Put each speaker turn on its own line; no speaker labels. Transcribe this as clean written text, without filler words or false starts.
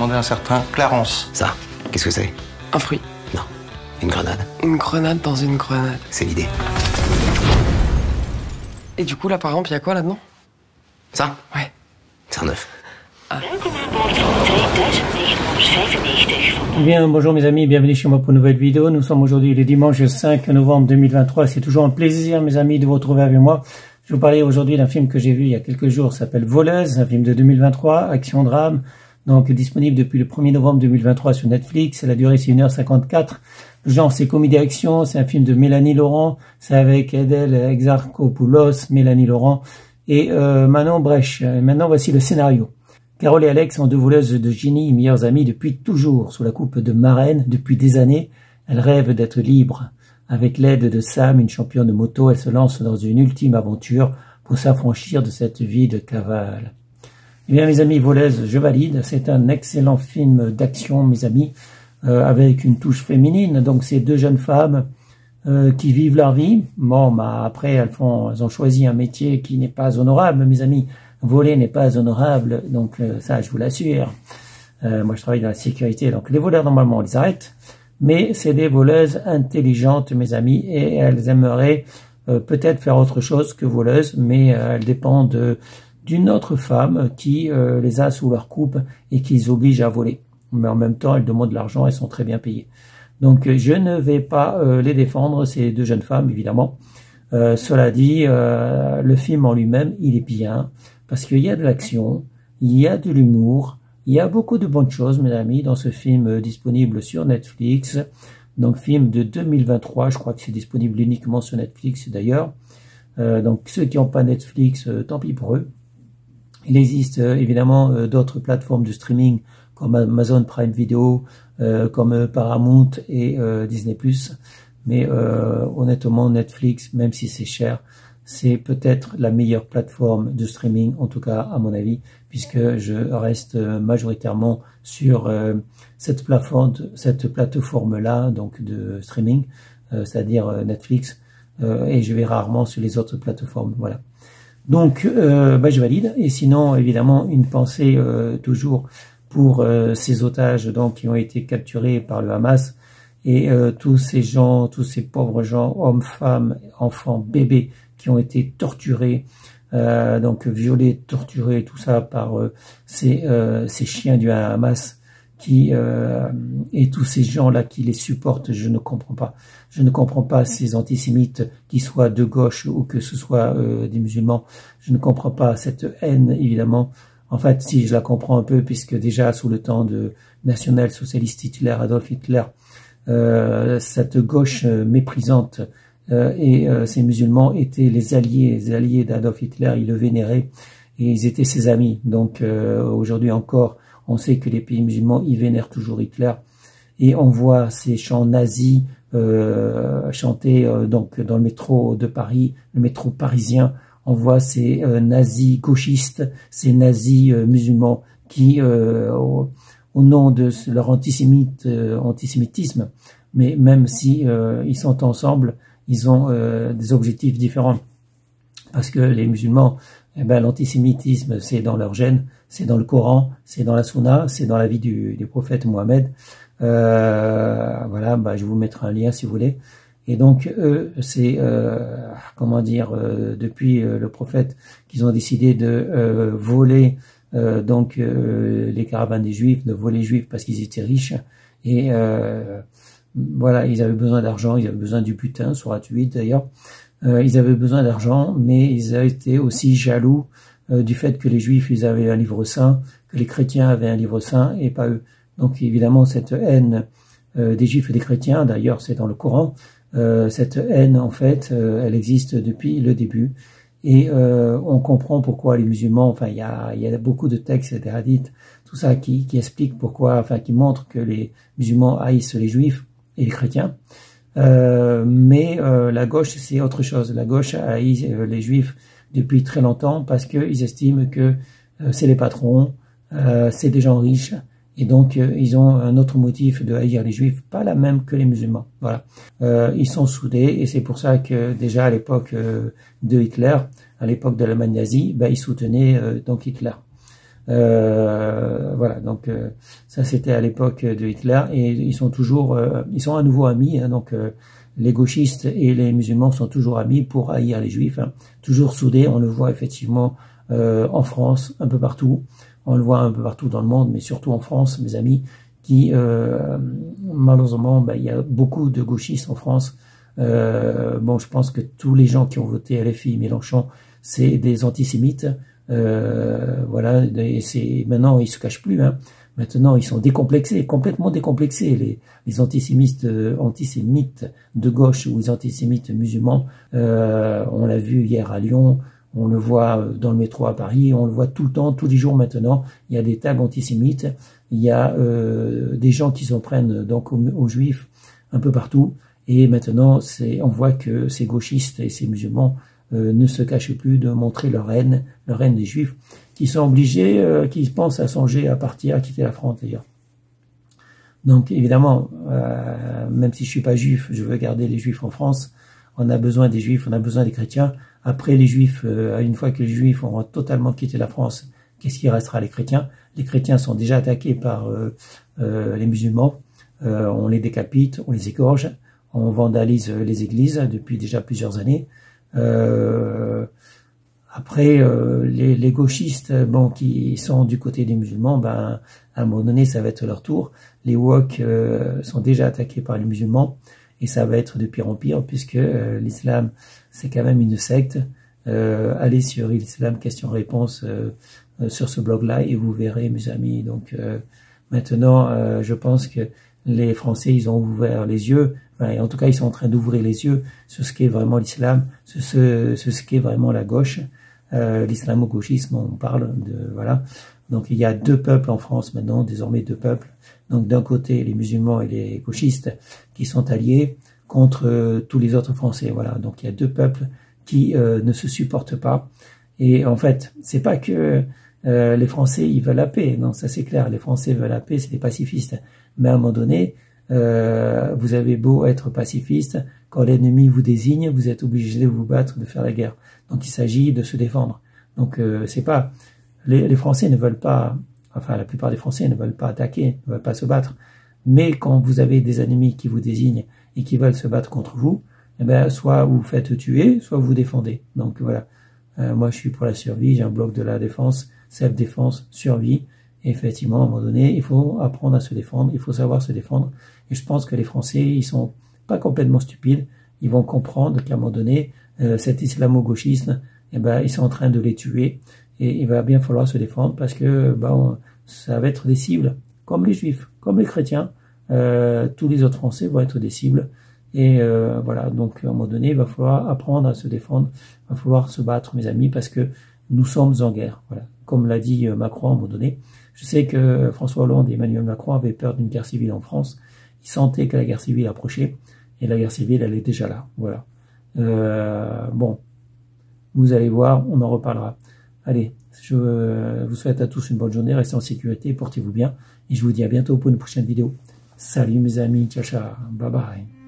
demandé un certain Clarence.
Ça, qu'est-ce que c'est?
Un fruit.
Non, une grenade.
Une grenade dans une grenade.
C'est l'idée.
Et du coup, là, par exemple, il y a quoi là-dedans?
Ça?
Ouais.
C'est un œuf.
Eh bien, bonjour mes amis, bienvenue chez moi pour une nouvelle vidéo. Nous sommes aujourd'hui le dimanche 5 novembre 2023. C'est toujours un plaisir, mes amis, de vous retrouver avec moi. Je vais vous parler aujourd'hui d'un film que j'ai vu il y a quelques jours, s'appelle Voleuse, un film de 2023, action-drame, donc disponible depuis le 1er novembre 2023 sur Netflix. La durée, c'est 1h54. Le genre, c'est comédie-action, c'est un film de Mélanie Laurent, c'est avec Adèle Exarchopoulos, Mélanie Laurent et Manon Brèche. Maintenant, voici le scénario. Carole et Alex sont deux voleuses de génie, meilleures amies depuis toujours, sous la coupe de marraine depuis des années. Elles rêvent d'être libres. Avec l'aide de Sam, une championne de moto, elles se lancent dans une ultime aventure pour s'affranchir de cette vie de cavale. Eh bien, mes amis voleuses, je valide. C'est un excellent film d'action, mes amis, avec une touche féminine. Donc, c'est deux jeunes femmes qui vivent leur vie. Bon, bah après, elles ont choisi un métier qui n'est pas honorable, mes amis. Voler n'est pas honorable, donc ça, je vous l'assure. Moi, je travaille dans la sécurité, donc les voleurs, normalement, on les arrête. Mais c'est des voleuses intelligentes, mes amis, et elles aimeraient peut-être faire autre chose que voleuses, mais elles dépendent d'une autre femme qui les a sous leur coupe et qui les oblige à voler. Mais en même temps, elles demandent de l'argent, elles sont très bien payées. Donc, je ne vais pas les défendre, ces deux jeunes femmes, évidemment. Cela dit, le film en lui-même, il est bien, parce qu'il y a de l'action, il y a de l'humour, il y a beaucoup de bonnes choses, mes amis, dans ce film disponible sur Netflix. Donc, film de 2023, je crois que c'est disponible uniquement sur Netflix d'ailleurs. Donc, ceux qui n'ont pas Netflix, tant pis pour eux. Il existe évidemment d'autres plateformes de streaming comme Amazon Prime Video, comme Paramount et Disney+. Mais honnêtement, Netflix, même si c'est cher, c'est peut-être la meilleure plateforme de streaming, en tout cas à mon avis, puisque je reste majoritairement sur cette plateforme-là, donc de streaming, c'est-à-dire Netflix, et je vais rarement sur les autres plateformes. Voilà. Donc, je valide. Et sinon, évidemment, une pensée toujours pour ces otages donc qui ont été capturés par le Hamas et tous ces gens, tous ces pauvres gens, hommes, femmes, enfants, bébés, qui ont été torturés, donc violés, torturés, tout ça par ces chiens du Hamas et tous ces gens-là qui les supportent. Je ne comprends pas. Je ne comprends pas ces antisémites, qui soient de gauche ou que ce soit des musulmans. Je ne comprends pas cette haine, évidemment. En fait, si, je la comprends un peu, puisque déjà sous le temps de national-socialiste Hitler, Adolf Hitler, cette gauche méprisante et ces musulmans étaient les alliés d'Adolf Hitler. Ils le vénéraient et ils étaient ses amis. Donc aujourd'hui encore, on sait que les pays musulmans, ils vénèrent toujours Hitler. Et on voit ces chants nazis chantés donc dans le métro de Paris, le métro parisien. On voit ces nazis gauchistes, ces nazis musulmans qui, au nom de leur antisémitisme, mais même si ils sont ensemble, ils ont des objectifs différents. Parce que les musulmans, eh ben, l'antisémitisme, c'est dans leur gène, c'est dans le Coran, c'est dans la Sunna, c'est dans la vie du prophète Mohammed. Voilà, je vous mettrai un lien si vous voulez. Et donc, eux, c'est, depuis le prophète, qu'ils ont décidé de voler les caravanes des Juifs, de voler les Juifs parce qu'ils étaient riches. Et voilà, ils avaient besoin d'argent, ils avaient besoin du butin, Sourate 8 d'ailleurs. Ils avaient besoin d'argent, mais ils étaient aussi jaloux du fait que les Juifs, ils avaient un livre saint, que les chrétiens avaient un livre saint et pas eux. Donc évidemment, cette haine des Juifs et des chrétiens, d'ailleurs c'est dans le Coran, cette haine, en fait, elle existe depuis le début. Et on comprend pourquoi les musulmans, enfin il y a beaucoup de textes et des hadiths, tout ça qui expliquent pourquoi, enfin qui montrent que les musulmans haïssent les Juifs et les chrétiens. Mais la gauche, c'est autre chose. La gauche haït les Juifs depuis très longtemps parce qu'ils estiment que c'est les patrons, c'est des gens riches, et donc ils ont un autre motif de haïr les Juifs, pas la même que les musulmans. Voilà, ils sont soudés, et c'est pour ça que déjà à l'époque de Hitler, à l'époque de l'Allemagne nazie, ils soutenaient donc Hitler. Voilà, donc ça c'était à l'époque de Hitler et ils sont toujours, ils sont à nouveau amis, hein, donc les gauchistes et les musulmans sont toujours amis pour haïr les juifs, hein, toujours soudés. On le voit effectivement en France, un peu partout, on le voit un peu partout dans le monde, mais surtout en France, mes amis, qui malheureusement, il y a beaucoup de gauchistes en France. Bon, je pense que tous les gens qui ont voté LFI, Mélenchon, c'est des antisémites. Voilà, et c'est maintenant ils se cachent plus. Hein. Maintenant ils sont décomplexés, complètement décomplexés. Les antisémites de gauche ou les antisémites musulmans. On l'a vu hier à Lyon, on le voit dans le métro à Paris, on le voit tout le temps, tous les jours maintenant. Il y a des tags antisémites, il y a des gens qui s'en prennent donc aux juifs un peu partout. Et maintenant, on voit que ces gauchistes et ces musulmans ne se cachent plus de montrer leur haine des juifs, qui sont obligés, qui pensent à songer à partir, à quitter la France d'ailleurs. Donc évidemment, même si je suis pas juif, je veux garder les juifs en France. On a besoin des juifs, on a besoin des chrétiens. Après les juifs, une fois que les juifs auront totalement quitté la France, qu'est-ce qui restera? Les chrétiens. Les chrétiens sont déjà attaqués par les musulmans. On les décapite, on les égorge. On vandalise les églises depuis déjà plusieurs années. Après, les gauchistes, bon, qui sont du côté des musulmans, à un moment donné, ça va être leur tour. Les woke sont déjà attaqués par les musulmans et ça va être de pire en pire puisque l'islam, c'est quand même une secte. Allez sur l'islam question-réponse sur ce blog-là et vous verrez, mes amis. Donc maintenant, je pense que les Français, ils ont ouvert les yeux. En tout cas, ils sont en train d'ouvrir les yeux sur ce qu'est vraiment l'islam, sur ce qu'est vraiment la gauche, l'islamo-gauchisme, on parle de, voilà. Donc, il y a deux peuples en France maintenant, désormais deux peuples. Donc, d'un côté, les musulmans et les gauchistes qui sont alliés contre tous les autres Français, voilà. Donc, il y a deux peuples qui ne se supportent pas. Et en fait, c'est pas que les Français, ils veulent la paix. Non, ça c'est clair. Les Français veulent la paix, c'est des pacifistes. Mais à un moment donné, vous avez beau être pacifiste, quand l'ennemi vous désigne, vous êtes obligé de vous battre, de faire la guerre. Donc il s'agit de se défendre. Donc c'est pas les Français ne veulent pas, enfin la plupart des Français ne veulent pas attaquer, ne veulent pas se battre. Mais quand vous avez des ennemis qui vous désignent et qui veulent se battre contre vous, eh ben soit vous faites tuer, soit vous défendez. Donc voilà. Moi je suis pour la survie, j'ai un blog de la défense, self-défense, survie. Et effectivement, à un moment donné, il faut apprendre à se défendre, il faut savoir se défendre. Et je pense que les Français, ils sont pas complètement stupides. Ils vont comprendre qu'à un moment donné, cet islamo-gauchisme, eh ben, ils sont en train de les tuer. Et il va bien falloir se défendre parce que ça va être des cibles, comme les Juifs, comme les chrétiens. Tous les autres Français vont être des cibles. Et voilà, donc à un moment donné, il va falloir apprendre à se défendre. Il va falloir se battre, mes amis, parce que nous sommes en guerre. Voilà, comme l'a dit Macron à un moment donné. Je sais que François Hollande et Emmanuel Macron avaient peur d'une guerre civile en France. Ils sentaient que la guerre civile approchait. Et la guerre civile, elle est déjà là. Voilà. Bon, vous allez voir, on en reparlera. Allez, je vous souhaite à tous une bonne journée. Restez en sécurité, portez-vous bien. Et je vous dis à bientôt pour une prochaine vidéo. Salut mes amis, ciao ciao, bye bye.